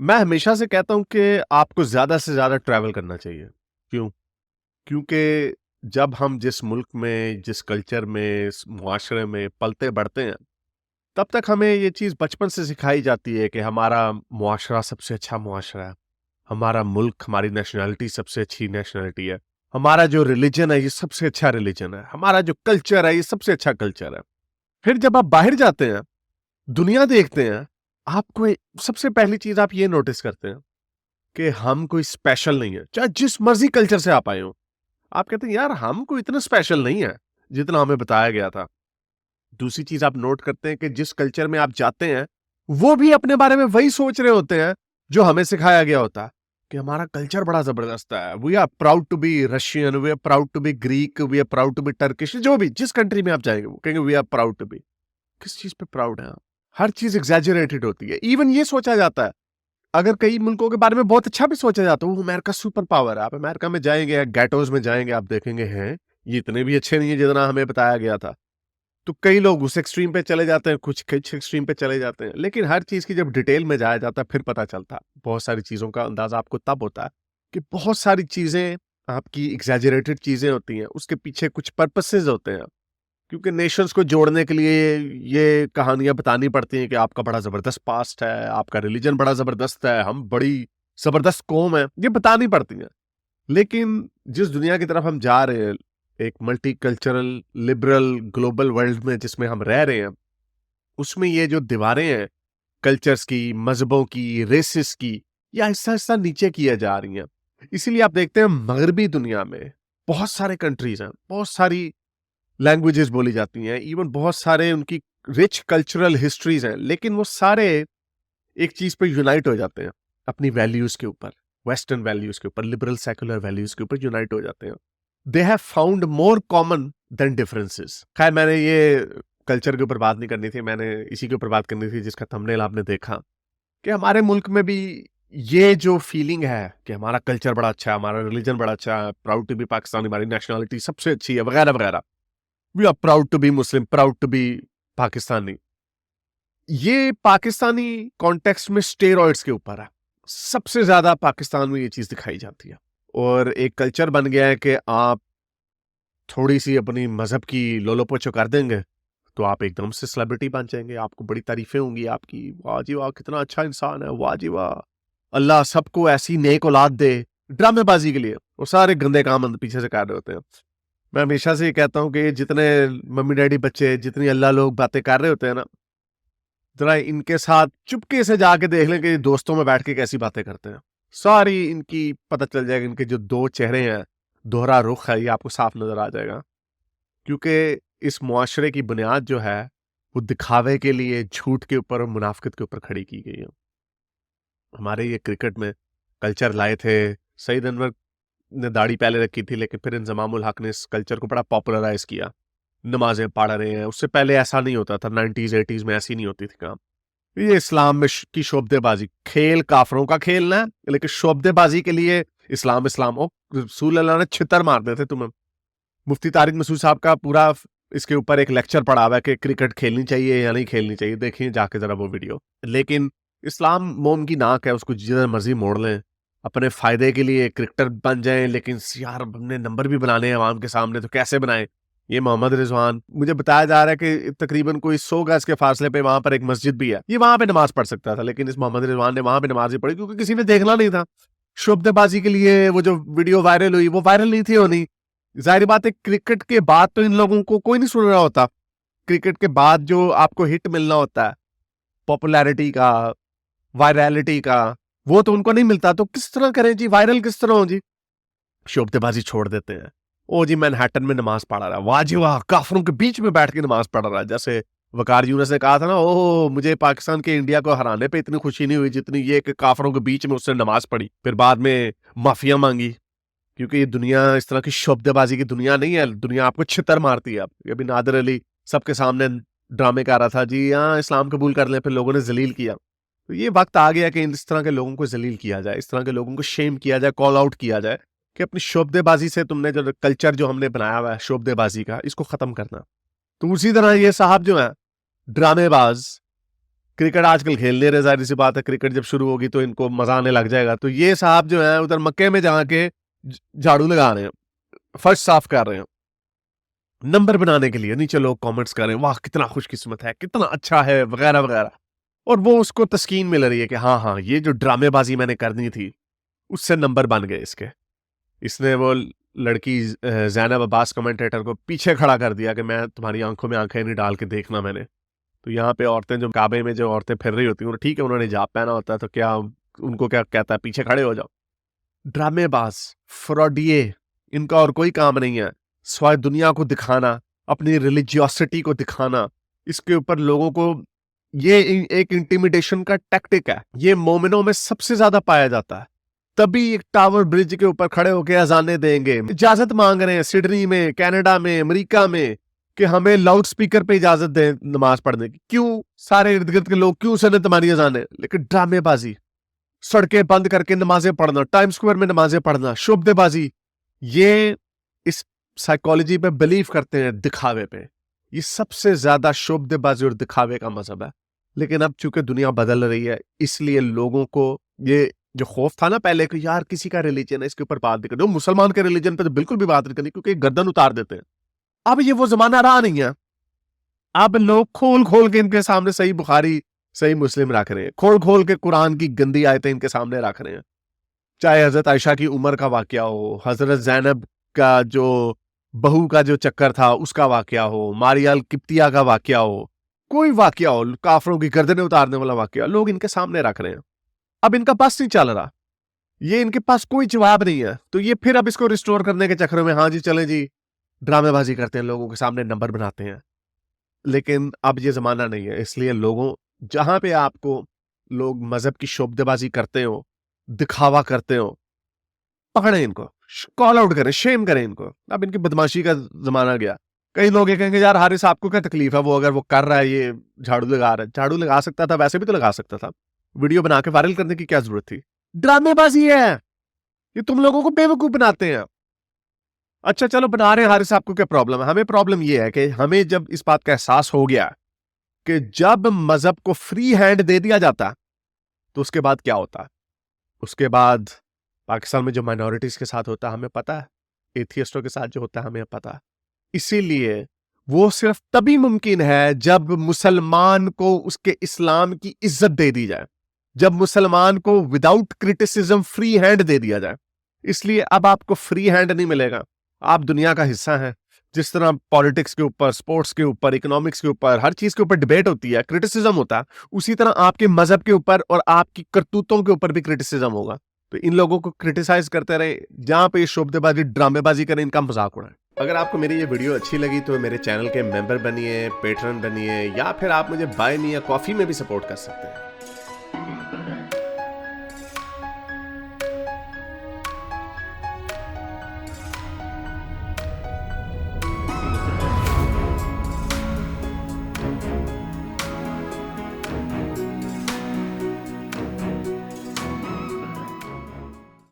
मैं हमेशा से कहता हूँ कि आपको ज़्यादा से ज़्यादा ट्रैवल करना चाहिए। क्यों? क्योंकि जब हम जिस मुल्क में, जिस कल्चर में, इस मुआशरे में पलते-बढ़ते हैं, तब तक हमें ये चीज़ बचपन से सिखाई जाती है कि हमारा मुआशरा सबसे अच्छा मुआशरा है। हमारा मुल्क, हमारी नेशनैलिटी सबसे अच्छी नेशनैलिटी है। हमारा जो रिलिजन है, ये सबसे अच्छा रिलिजन है। हमारा जो कल्चर है, ये सबसे अच्छा कल्चर है। फिर जब आप बाहर जाते हैं, दुनिया देखते हैं, आपको सबसे पहली चीज़ आप ये नोटिस करते हैं कि हम कोई स्पेशल नहीं है, चाहे जिस मर्जी कल्चर से आप आए हो। आप कहते हैं यार हम कोई इतना स्पेशल नहीं है जितना हमें बताया गया था। दूसरी चीज आप नोट करते हैं कि जिस कल्चर में आप जाते हैं वो भी अपने बारे में वही सोच रहे होते हैं जो हमें सिखाया गया होता है कि हमारा कल्चर बड़ा जबरदस्त है। We are proud to be Russian, we are proud to be Greek, we are proud to be Turkish. जो भी जिस कंट्री में आप जाएंगे वो कहेंगे we are proud to be. किस चीज पे प्राउड है आप? हर चीज एग्जैजरेटेड होती है। इवन ये सोचा जाता है, अगर कई मुल्कों के बारे में बहुत अच्छा भी सोचा जाता है, वो अमेरिका सुपर पावर है। आप अमेरिका में जाएंगे, गैटोज में जाएंगे, आप देखेंगे हैं ये इतने भी अच्छे नहीं है जितना हमें बताया गया था। तो कई लोग उस एक्सट्रीम पे चले जाते हैं, कुछ एक्सट्रीम पे चले जाते हैं। लेकिन हर चीज की जब डिटेल में जाया जाता है फिर पता चलता है। बहुत सारी चीजों का अंदाजा आपको तब होता है कि बहुत सारी चीजें आपकी एग्जैजरेटेड चीजें होती हैं, उसके पीछे कुछ पर्पसेस होते हैं। क्योंकि नेशंस को जोड़ने के लिए ये कहानियां बतानी पड़ती हैं कि आपका बड़ा जबरदस्त पास्ट है, आपका रिलीजन बड़ा जबरदस्त है, हम बड़ी जबरदस्त कौम है, ये बतानी पड़ती हैं। लेकिन जिस दुनिया की तरफ हम जा रहे हैं, एक मल्टीकल्चरल लिबरल ग्लोबल वर्ल्ड में जिसमें हम रह रहे हैं, उसमें ये जो दीवारें हैं कल्चर्स की, मजहबों की, रेसिस की, ये आहिस्ता आहिस्ता नीचे किया जा रही हैं। इसीलिए आप देखते हैं मगरबी दुनिया में बहुत सारे कंट्रीज हैं, बहुत सारी लैंग्वेजेस बोली जाती हैं, इवन बहुत सारे उनकी रिच कल्चरल हिस्ट्रीज हैं, लेकिन वो सारे एक चीज पे यूनाइट हो जाते हैं, अपनी वैल्यूज के ऊपर, वेस्टर्न वैल्यूज के ऊपर, लिबरल सेकुलर वैल्यूज के ऊपर यूनाइट हो जाते हैं। They have found more common than differences. खैर मैंने ये कल्चर के ऊपर बात नहीं करनी थी, मैंने इसी के ऊपर बात करनी थी जिसका थंबनेल आपने देखा कि हमारे मुल्क में भी ये जो फीलिंग है कि हमारा कल्चर बड़ा अच्छा है, हमारा रिलीजन बड़ा अच्छा है, प्राउड टू बी पाकिस्तानी, हमारी नेशनलिटी सबसे अच्छी है, वगैरह वगैरह। We are proud to be Muslim, proud to be Pakistani. ये पाकिस्तानी कॉन्टेक्स्ट में स्टेरॉइड्स के ऊपर है। सबसे ज्यादा पाकिस्तान में ये चीज दिखाई जाती है और एक कल्चर बन गया है कि आप थोड़ी सी अपनी मजहब की लोलोपोचो कर देंगे तो आप एकदम से सेलिब्रिटी बन जाएंगे, आपको बड़ी तारीफें होंगी आपकी, वाह जी वाह कितना अच्छा इंसान है, वाह जी वाह, अल्लाह सबको ऐसी नेक औलाद दे। ड्रामेबाजी के लिए और सारे गंदे काम पीछे से कर रहे होते हैं। मैं हमेशा से ये कहता हूँ कि जितने मम्मी डैडी बच्चे, जितनी अल्लाह लोग बातें कर रहे होते हैं ना, जरा इनके साथ चुपके से जाके देख लें कि दोस्तों में बैठ के कैसी बातें करते हैं। सारी इनकी पता चल जाएगा, इनके जो दो चेहरे हैं, दोहरा रुख है, ये आपको साफ नजर आ जाएगा। क्योंकि इस मुआशरे की बुनियाद जो है वो दिखावे के लिए, झूठ के ऊपर और मुनाफिकत के ऊपर खड़ी की गई है। हमारे ये क्रिकेट में कल्चर लाए थे, सईद अनवर ने दाढ़ी पहले रखी थी, लेकिन फिर इंजमाम उल हक ने इस कल्चर को बड़ा पॉपुलराइज किया। नमाजें पढ़ रहे हैं, उससे पहले ऐसा नहीं होता था, 90s 80s में ऐसी नहीं होती थी काम। ये इस्लाम में की शोबदेबाजी, खेल काफरों का खेलना है, लेकिन शोबदेबाजी के लिए इस्लाम इस्लाम। ओ रसूल अल्लाह ने छितर मार देते तुम्हें। मुफ्ती तारिक मसूद साहब का पूरा इसके ऊपर एक लेक्चर पड़ा हुआ है कि क्रिकेट खेलनी चाहिए या नहीं खेलनी चाहिए, देखिए जाके जरा वो वीडियो। लेकिन इस्लाम मोम की नाक है, उसको जिधर मर्जी मोड़ लें अपने फायदे के लिए, क्रिकेटर बन जाएं। लेकिन यार हमने नंबर भी बनाने हैं आवाम के सामने, तो कैसे बनाएं? ये मोहम्मद रिजवान, मुझे बताया जा रहा है कि तकरीबन कोई 100 गज के फासले पे वहां पर एक मस्जिद भी है, ये वहां पे नमाज पढ़ सकता था, लेकिन इस मोहम्मद रिजवान ने वहां पे नमाज ही पढ़ी क्योंकि किसी ने देखना नहीं था। शोबदेबाजी के लिए वो जो वीडियो वायरल हुई, वो वायरल नहीं थी होनी। जाहिर बात है क्रिकेट के बाद तो इन लोगों को कोई नहीं सुन रहा होता। क्रिकेट के बाद जो आपको हिट मिलना होता है पॉपुलैरिटी का, वायरलिटी का, वो तो उनको नहीं मिलता। तो किस तरह करें जी, वायरल किस तरह हो जी? शोबतेबाजी छोड़ देते हैं। ओ जी मैनहट्टन में नमाज पढ़ा रहा है, वाह जी वाह, काफरों के बीच में बैठ के नमाज पढ़ रहा है। जैसे वकार यूनुस ने कहा था ना, ओह मुझे पाकिस्तान के इंडिया को हराने पे इतनी खुशी नहीं हुई जितनी ये कि काफरों के बीच में उसने नमाज पढ़ी, फिर बाद में माफिया मांगी। क्योंकि ये दुनिया इस तरह की शोबदेबाजी की दुनिया नहीं है, दुनिया आपको छितर मारती है। अब अभी नादिर अली सबके सामने ड्रामे कर रहा था जी, हाँ इस्लाम कबूल कर लें, फिर लोगों ने जलील किया। तो ये वक्त आ गया कि इस तरह के लोगों को जलील किया जाए, इस तरह के लोगों को शेम किया जाए, कॉल आउट किया जाए कि अपनी शोबदेबाजी से तुमने जो कल्चर जो हमने बनाया हुआ है शोबदेबाजी का, इसको खत्म करना। तो उसी तरह ये साहब जो है ड्रामेबाज, क्रिकेट आजकल खेल नहीं रहे, जाहिर सी बात है, क्रिकेट जब शुरू होगी तो इनको मजा आने लग जाएगा। तो ये साहब जो है उधर मक्के में जाके झाड़ू लगा रहे हैं, फर्श साफ कर रहे हैं नंबर बनाने के लिए। नीचे लोग कमेंट्स कर रहे हैं, वाह कितना खुशकिस्मत है, कितना अच्छा है, वगैरह वगैरह। और वो उसको तस्कीन मिल रही है कि हाँ हाँ, ये जो ड्रामेबाजी मैंने करनी थी उससे नंबर बन गए इसके। इसने वो लड़की ज़ैनब अब्बास कमेंटेटर को पीछे खड़ा कर दिया कि मैं तुम्हारी आंखों में आंखें नहीं डाल के देखना मैंने। तो यहाँ पे औरतें, जो काबे में जो औरतें फिर रही होती हैं, ठीक है उन्होंने हिजाब पहना होता है, तो क्या उनको क्या कहता है, पीछे खड़े हो जाओ। ड्रामेबाज, फ्रॉडिये, इनका और कोई काम नहीं है स्वाय दुनिया को दिखाना, अपनी रिलीजियोसिटी को दिखाना। इसके ऊपर लोगों को, ये एक इंटिमिडेशन का टैक्टिक है, ये मोमिनों में सबसे ज्यादा पाया जाता है। तभी एक टावर ब्रिज के ऊपर खड़े होकर अजाने देंगे, इजाजत मांग रहे हैं सिडनी में, कनाडा में, अमेरिका में, कि हमें लाउड स्पीकर पे इजाजत दें नमाज पढ़ने की। क्यों? सारे इर्द गिर्द के लोग क्यों सुने तुम्हारी अजाने? लेकिन ड्रामेबाजी, सड़कें बंद करके नमाजें पढ़ना, टाइम स्क्वायर में नमाजें पढ़ना, शोबदेबाजी, ये इस साइकोलॉजी पे बिलीव करते हैं, दिखावे पे। ये सबसे ज्यादा शोबदेबाजी और दिखावे का मजहब है। लेकिन अब चूंकि दुनिया बदल रही है, इसलिए लोगों को ये जो खौफ था ना पहले कि यार किसी का रिलीजन है, इसके ऊपर बात नहीं करनी, मुसलमान के रिलीजन पे तो बिल्कुल भी बात नहीं करनी क्योंकि गर्दन उतार देते हैं। अब ये वो जमाना रहा नहीं है। अब लोग खोल खोल के इनके सामने सही बुखारी, सही मुस्लिम रख रहे हैं, खोल खोल के कुरान की गंदी आयतें इनके सामने रख रहे हैं। चाहे हजरत आयशा की उम्र का वाकया हो, हजरत जैनब का जो बहू का जो चक्कर था उसका वाकया हो, मारियाल किप्तिया का वाकया हो, कोई वाकया हो, काफरों की गर्दनें उतारने वाला वाकया, लोग इनके सामने रख रहे हैं। अब इनका बस नहीं चल रहा, ये इनके पास कोई जवाब नहीं है। तो ये फिर अब इसको रिस्टोर करने के चक्कर में, हाँ जी चलें जी, ड्रामेबाजी करते हैं, लोगों के सामने नंबर बनाते हैं। लेकिन अब ये जमाना नहीं है, इसलिए लोगों, जहां पे आपको लोग मजहब की शोबदेबाजी करते हो, दिखावा करते हो, पकड़े इनको, कॉल आउट करें, शेम करें इनको। अब इनकी बदमाशी का जमाना गया। कई लोग ये कहेंगे यार हारिस आपको क्या तकलीफ है, वो अगर वो कर रहा है, ये झाड़ू लगा रहा है, झाड़ू लगा सकता था, वैसे भी तो लगा सकता था, वीडियो बना के वायरल करने की क्या जरूरत थी? ड्रामेबाजी है, ये तुम लोगों को बेवकूफ बनाते हैं। अच्छा चलो बना रहे हैं, हारिस आपको क्या प्रॉब्लम है? हमें प्रॉब्लम ये है कि हमें जब इस बात का एहसास हो गया कि जब मजहब को फ्री हैंड दे दिया जाता तो उसके बाद क्या होता है, उसके बाद पाकिस्तान में जो माइनॉरिटीज के साथ होता है हमें पता है, एथियस्टों के साथ जो होता है हमें पता है। इसीलिए वो सिर्फ तभी मुमकिन है जब मुसलमान को उसके इस्लाम की इज्जत दे दी जाए, जब मुसलमान को विदाउट क्रिटिसिज्म फ्री हैंड दे दिया जाए। इसलिए अब आपको फ्री हैंड नहीं मिलेगा, आप दुनिया का हिस्सा हैं। जिस तरह पॉलिटिक्स के ऊपर, स्पोर्ट्स के ऊपर, इकोनॉमिक्स के ऊपर, हर चीज के ऊपर डिबेट होती है, क्रिटिसिज्म होता है, उसी तरह आपके मजहब के ऊपर और आपकी करतूतों के ऊपर भी क्रिटिसिज्म होगा। तो इन लोगों को क्रिटिसाइज करते रहे, जहां पे शोबदेबाजी, ड्रामेबाजी करें, इनका मजाक उड़ाएं। अगर आपको मेरी ये वीडियो अच्छी लगी तो मेरे चैनल के मेंबर बनिए, पेट्रन बनिए, या फिर आप मुझे बाय मी या कॉफी में भी सपोर्ट कर सकते हैं।